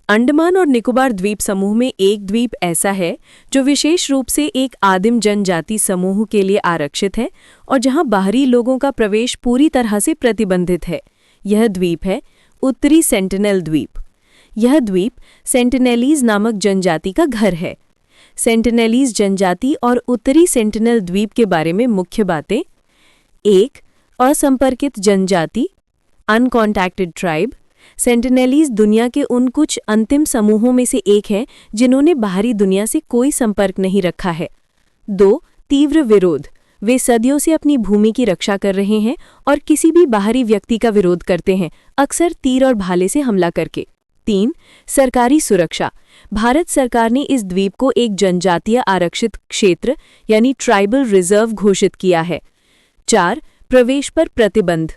अंडमान और निकोबार द्वीप समूह में एक द्वीप ऐसा है जो विशेष रूप से एक आदिम जनजाति समूह के लिए आरक्षित है और जहां बाहरी लोगों का प्रवेश पूरी तरह से प्रतिबंधित है। यह द्वीप है उत्तरी सेंटिनल द्वीप। यह द्वीप सेंटिनेलीज नामक जनजाति का घर है। सेंटिनेलीज जनजाति और उत्तरी सेंटिनल द्वीप के बारे में मुख्य बातें: 1. असंपर्कित जनजाति, अनकॉन्टैक्टेड ट्राइब। सेंटिनेलीज दुनिया के उन कुछ अंतिम समूहों में से एक हैं जिन्होंने बाहरी दुनिया से कोई संपर्क नहीं रखा है। 2. तीव्र विरोध। वे सदियों से अपनी भूमि की रक्षा कर रहे हैं और किसी भी बाहरी व्यक्ति का विरोध करते हैं, अक्सर तीर और भाले से हमला करके। 3. सरकारी सुरक्षा। भारत सरकार ने इस द्वीप को एक जनजातीय आरक्षित क्षेत्र यानी ट्राइबल रिजर्व घोषित किया है। 4. प्रवेश पर प्रतिबंध।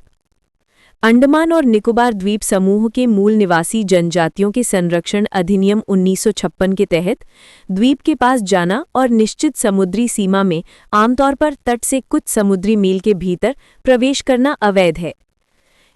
अंडमान और निकोबार द्वीप समूह के मूल निवासी जनजातियों के संरक्षण अधिनियम 1956 के तहत द्वीप के पास जाना और निश्चित समुद्री सीमा में आमतौर पर तट से कुछ समुद्री मील के भीतर प्रवेश करना अवैध है।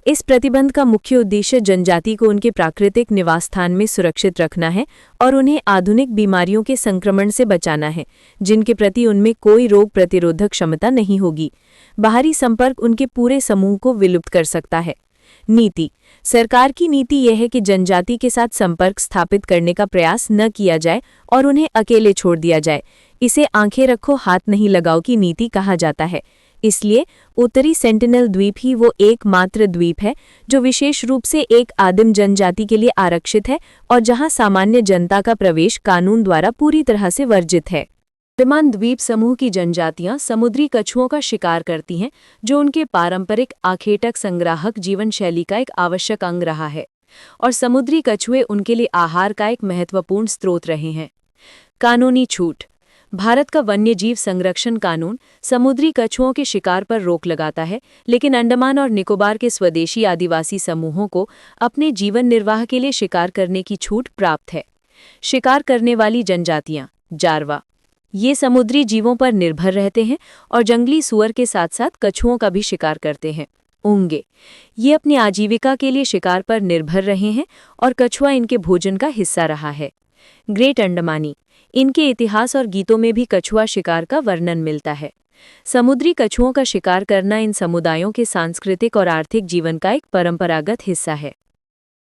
इस प्रतिबंध का मुख्य उद्देश्य जनजाति को उनके प्राकृतिक निवास स्थान में सुरक्षित रखना है और उन्हें आधुनिक बीमारियों के संक्रमण से बचाना है, जिनके प्रति उनमें कोई रोग प्रतिरोधक क्षमता नहीं होगी। बाहरी संपर्क उनके पूरे समूह को विलुप्त कर सकता है। नीति: सरकार की नीति यह है कि जनजाति के साथ संपर्क स्थापित करने का प्रयास न किया जाए और उन्हें अकेले छोड़ दिया जाए। इसे आंखें रखो हाथ नहीं लगाओ की नीति कहा जाता है। इसलिए उत्तरी सेंटिनल द्वीप ही वो एकमात्र द्वीप है जो विशेष रूप से एक आदिम जनजाति के लिए आरक्षित है और जहां सामान्य जनता का प्रवेश कानून द्वारा पूरी तरह से वर्जित है। अंडमान द्वीप समूह की जनजातियां समुद्री कछुओं का शिकार करती हैं, जो उनके पारंपरिक आखेटक संग्राहक जीवन शैली का एक आवश्यक अंग रहा है और समुद्री कछुए उनके लिए आहार का एक महत्वपूर्ण स्रोत रहे हैं। कानूनी छूट: भारत का वन्यजीव संरक्षण कानून समुद्री कछुओं के शिकार पर रोक लगाता है, लेकिन अंडमान और निकोबार के स्वदेशी आदिवासी समूहों को अपने जीवन निर्वाह के लिए शिकार करने की छूट प्राप्त है। शिकार करने वाली जनजातियां: जारवा। ये समुद्री जीवों पर निर्भर रहते हैं और जंगली सुअर के साथ साथ कछुओं का भी शिकार करते हैं। ओंगे। ये अपनी आजीविका के लिए शिकार पर निर्भर रहे हैं और कछुआ इनके भोजन का हिस्सा रहा है। ग्रेट अंडमानी। इनके इतिहास और गीतों में भी कछुआ शिकार का वर्णन मिलता है। समुद्री कछुओं का शिकार करना इन समुदायों के सांस्कृतिक और आर्थिक जीवन का एक परंपरागत हिस्सा है।